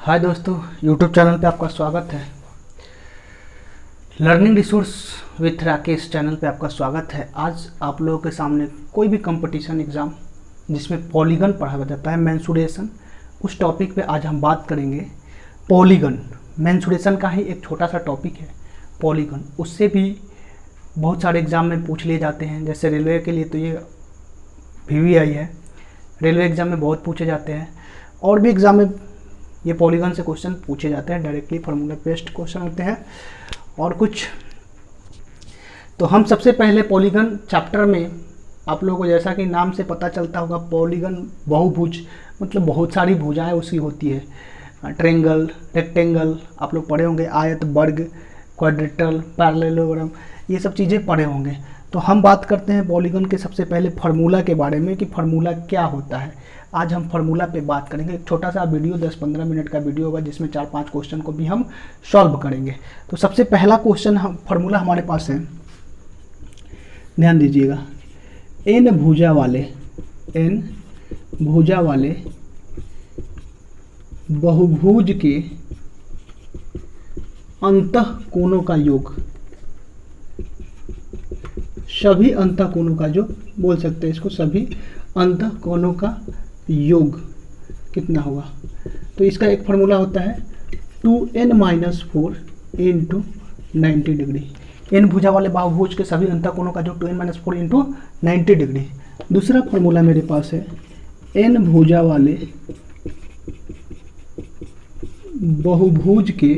हाय दोस्तों, YouTube channel पे आपका स्वागत है। Learning resource with Rakesh channel पे आपका स्वागत है। आज आप लोगों के सामने कोई भी कंपटीशन एग्ज़ाम जिसमें पॉलीगन पढ़ाया जाता है, मेंसुरेशन, उस टॉपिक पे आज हम बात करेंगे। पॉलीगन मेंसुरेशन का ही एक छोटा सा टॉपिक है पॉलीगन। उससे भी बहुत सारे एग्ज़ाम में पूछ लिए जाते हैं। जैसे रेलवे के लिए तो ये VVI है, रेलवे एग्ज़ाम में बहुत पूछे जाते हैं। और भी एग्ज़ाम में ये पॉलीगन से क्वेश्चन पूछे जाते हैं, डायरेक्टली फार्मूला बेस्ड क्वेश्चन होते हैं और कुछ। तो हम सबसे पहले पॉलीगन चैप्टर में आप लोगों को, जैसा कि नाम से पता चलता होगा, पॉलीगन बहुभुज मतलब बहुत सारी भुजाएं उसकी होती है। ट्रायंगल, रेक्टेंगल आप लोग पढ़े होंगे, आयत, वर्ग, क्वाड्रेटल, पैरेललोग्राम, ये सब चीज़ें पढ़े होंगे। तो हम बात करते हैं पॉलीगन के सबसे पहले फार्मूला के बारे में कि फार्मूला क्या होता है। आज हम फार्मूला पे बात करेंगे। एक छोटा सा वीडियो 10-15 मिनट का वीडियो होगा जिसमें 4-5 क्वेश्चन को भी हम सॉल्व करेंगे। तो सबसे पहला क्वेश्चन हम फार्मूला हमारे पास है, ध्यान दीजिएगा। n भुजा वाले बहुभुज के अंतःकोणों का योग, सभी अंतःकोणों का जो बोल सकते हैं इसको, सभी अंतःकोणों का योग कितना होगा। तो इसका एक फार्मूला होता है 2n-4 इंटू 90 डिग्री। n भुजा वाले बहुभुज के सभी अंतःकोणों का जो 2n-4 इंटू 90 डिग्री। दूसरा फार्मूला मेरे पास है n भुजा वाले बहुभुज के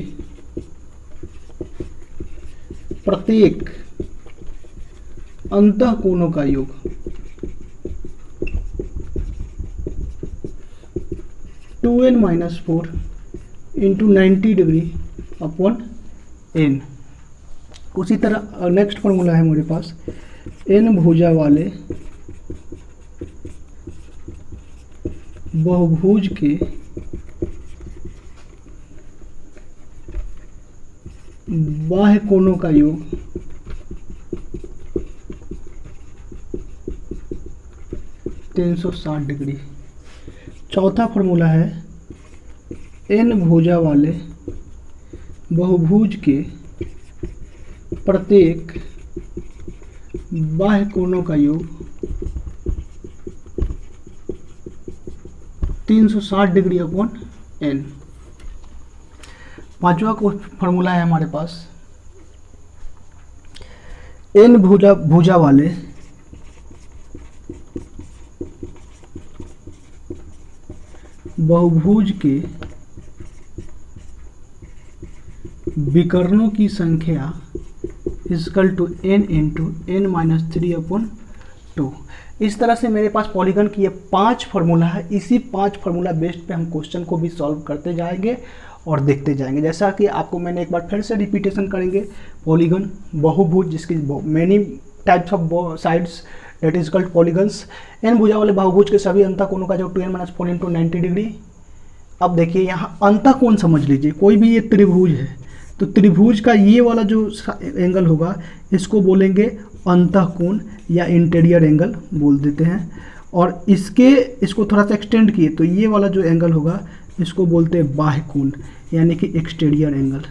प्रत्येक अंतःकोणों का योग, two n-4 into 90 degree upon n। उसी तरह नेक्स्ट फार्मूला है मेरे पास n भुजा वाले बहुभुज के बाह्य कोणों का योग, (360 डिग्री। चौथा फार्मूला है n भुजा वाले बहुभुज के प्रत्येक बाह्य कोणों का योग 360 डिग्री अपॉन n। पांचवा फार्मूला है हमारे पास n भुजा वाले बहुभुज के विकर्णों की संख्या equal to n into n-3 upon 2। इस तरह से मेरे पास पॉलीगन की ये 5 फार्मूला है। इसी 5 फार्मूला बेस्ड पे हम क्वेश्चन को भी सॉल्व करते जाएंगे और देखते जाएंगे। जैसा कि आपको मैंने एक बार फिर से रिपीटेशन करेंगे, पॉलीगन बहुभुज जिसकी many types of sides that is called polygons. n भुजा वाले बहुभुज के सभी अंतःकोणों का जो 2n-4 इंटू 90 डिग्री। अब देखिए यहाँ अंतःकोण समझ लीजिए, कोई भी ये त्रिभुज है तो त्रिभुज का ये वाला जो एंगल होगा इसको बोलेंगे अंतःकोण या इंटीरियर एंगल बोल देते हैं। और इसको थोड़ा सा एक्सटेंड किए तो ये वाला जो एंगल होगा इसको बोलते हैं बाह्य कोण यानी कि एक्सटीरियर एंगल।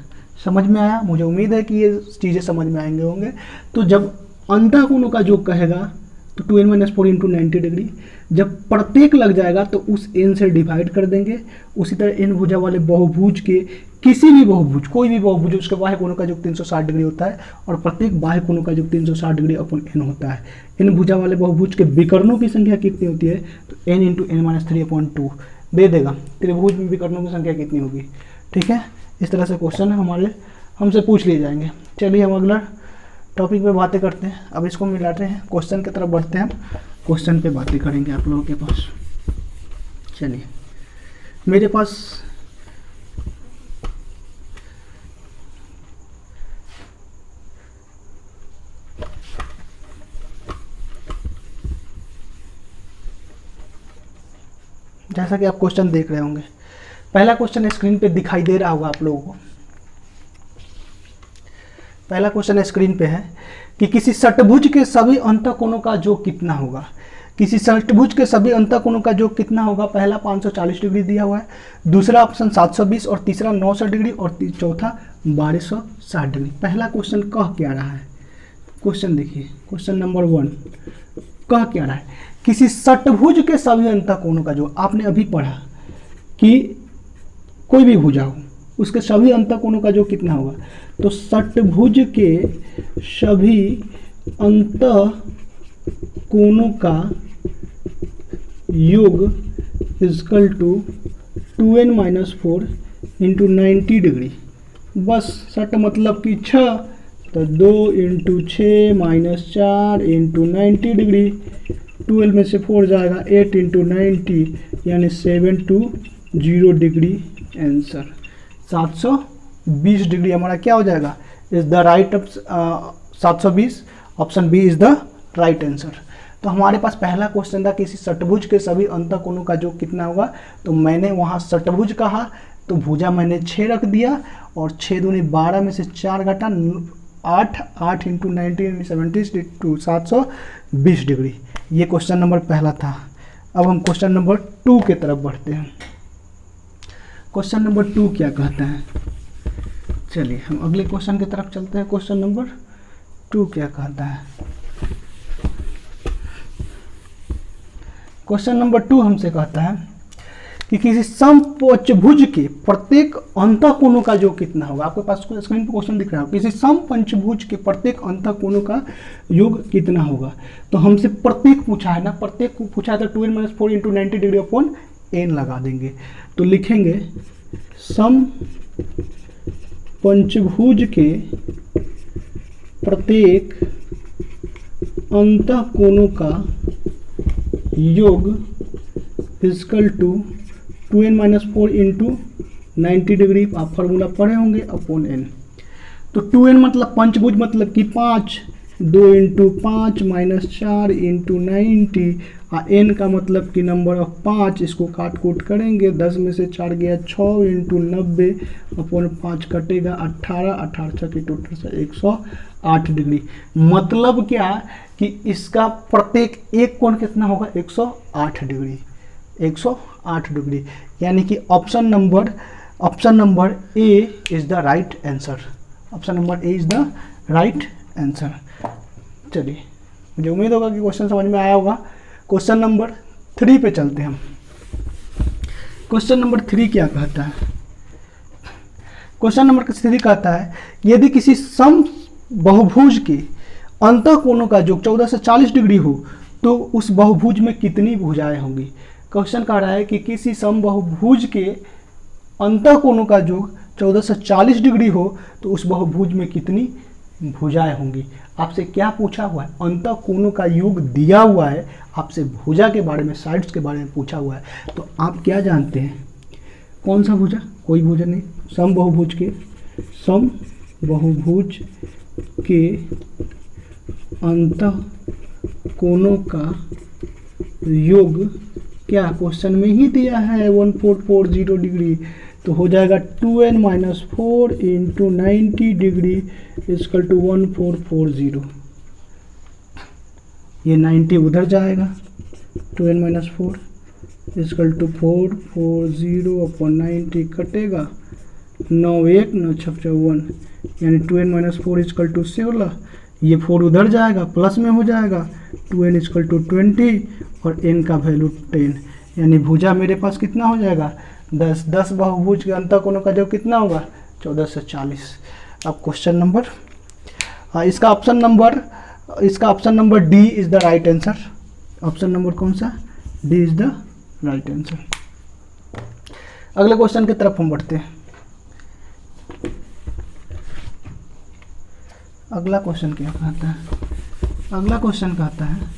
समझ में आया? मुझे उम्मीद है कि ये चीज़ें समझ में आएंगे होंगे। तो जब अंतःकोणों का जो कहेगा तो 2n-4 इंटू 90 डिग्री, जब प्रत्येक लग जाएगा तो उस n से डिवाइड कर देंगे। उसी तरह n भुजा वाले बहुभुज के किसी भी बहुभुज, कोई भी बहुभुज, उसके बाह्य कोणों का जो 360 डिग्री होता है और प्रत्येक बाह्य कोणों का जो 360 डिग्री अपन n होता है। n भुजा वाले बहुभुज के विकर्णों की संख्या कितनी होती है तो n इंटू n-3 अपॉन 2 दे देगा। त्रिभुज में विकर्णों की संख्या कितनी होगी, ठीक है। इस तरह से क्वेश्चन हमसे पूछ लिए जाएंगे। चलिए हम अगला टॉपिक पे बातें करते हैं। अब इसको मिलाते हैं, क्वेश्चन की तरफ बढ़ते हैं। हम क्वेश्चन पे बातें करेंगे आप लोगों के पास। चलिए मेरे पास जैसा कि आप क्वेश्चन देख रहे होंगे, पहला क्वेश्चन स्क्रीन पे दिखाई दे रहा होगा आप लोगों को। पहला क्वेश्चन स्क्रीन पे है कि किसी षटभुज के सभी अंतःकोणों का योग कितना होगा। किसी षष्टभुज के सभी अंतःकोणों का योग कितना होगा? पहला 540 डिग्री दिया हुआ है, दूसरा ऑप्शन 720 और तीसरा 960 डिग्री और चौथा 1260 डिग्री। पहला क्वेश्चन कह क्या रहा है? क्वेश्चन देखिए, क्वेश्चन नंबर 1 कह क्या रहा है? किसी षटभुज के सभी अंतःकोणों का जो आपने अभी पढ़ा कि कोई भी भुजा हो उसके सभी अंतःकोणों का जो कितना होगा, तो षटभुज के सभी अंतःकोणों का योग equal to 2n-4 into 90 degree. बस षट मतलब कि 6, तो 2 इंटू 6 माइनस 4 इंटू 90 डिग्री, 12 में से 4 जाएगा, 8 इंटू 90 यानी 720 डिग्री आंसर। 720 डिग्री हमारा क्या हो जाएगा? Is the right 720, option B is the right answer. तो हमारे पास पहला क्वेश्चन था किसी षटभुज के सभी अंतःकोणों का योग कितना होगा, तो मैंने वहाँ षटभुज कहा तो भुजा मैंने 6 रख दिया और 6 दूनी 12 में से 4 घटा 8, 8 इंटू 90 70 टू 720 डिग्री। ये क्वेश्चन नंबर पहला था। अब हम क्वेश्चन नंबर 2 के तरफ बढ़ते हैं। क्वेश्चन नंबर 2 क्या कहता है? चलिए हम अगले क्वेश्चन की तरफ चलते हैं। क्वेश्चन नंबर 2 क्या कहता है? क्वेश्चन नंबर 2 हमसे कहता है कि किसी समपंचभुज के प्रत्येक अंतःकोणों का योग कितना होगा। आपके पास स्क्रीन पर क्वेश्चन दिख रहा है, किसी समपंचभुज के प्रत्येक अंतःकोणों का योग कितना होगा। तो हमसे प्रत्येक पूछा है ना, प्रत्येक को पूछा है तो 2n-4 into 90 degree upon n लगा देंगे। तो लिखेंगे समपंचभुज के प्रत्येक अंतःकोणों का योग equal to 2n-4 into 90 degree, आप फार्मूला पढ़े होंगे, अपॉन n। तो 2n मतलब पंचभुज मतलब कि 5, 2 इंटू 5 माइनस 4 इंटू 90, और n का मतलब कि नंबर ऑफ 5, इसको काट कूट करेंगे, 10 में से 4 गया 6 इंटू 90 अपॉन 5 कटेगा 18, 18 की टोटल से 108 डिग्री। मतलब क्या कि इसका प्रत्येक एक कोण कितना होगा? 108 डिग्री, 108 डिग्री। यानी कि option number A is the right answer. Option number A is the right answer. चलिए, मुझे उम्मीद होगा कि क्वेश्चन समझ में आया होगा। क्वेश्चन नंबर 3 पे चलते हैं हम। क्वेश्चन नंबर 3 क्या कहता है? क्वेश्चन नंबर 3 कहता है यदि किसी सम बहुभुज के अंतःकोणों का योग 14 से 40 डिग्री हो तो उस बहुभुज में कितनी भुजाएं होंगी। क्वेश्चन कह रहा है कि किसी समबहुभुज के अंतःकोणों का योग 14 से 40 डिग्री हो तो उस बहुभुज में कितनी भुजाएं होंगी। आपसे क्या पूछा हुआ है? अंतःकोणों का योग दिया हुआ है, आपसे भुजा के बारे में, साइड्स के बारे में पूछा हुआ है। तो आप क्या जानते हैं? कौन सा भुजा? कोई भुजा नहीं, समबहुभुज के अंतःकोणों का योग क्या क्वेश्चन में ही दिया है 1440 डिग्री, तो हो जाएगा 2n-4 into 90 degree is equal to 1440। ये 90 उधर जाएगा, 2n-4 इजकल टू 440 अपॉन 90 कटेगा, 9 1 9 6 54, यानी 2n-4 इजकल टू 16। ये 4 उधर जाएगा, प्लस में हो जाएगा, 2n इजकल टू 20 और n का वैल्यू 10, यानी भुजा मेरे पास कितना हो जाएगा? 10। 10 बहुभुज के अंतःकोणों का जो कितना होगा? 14 से 40। अब क्वेश्चन नंबर, इसका option number D is the right answer. Option number कौन सा? D is the right answer. अगले क्वेश्चन की तरफ हम बढ़ते हैं। अगला क्वेश्चन क्या कहता है? अगला क्वेश्चन कहता है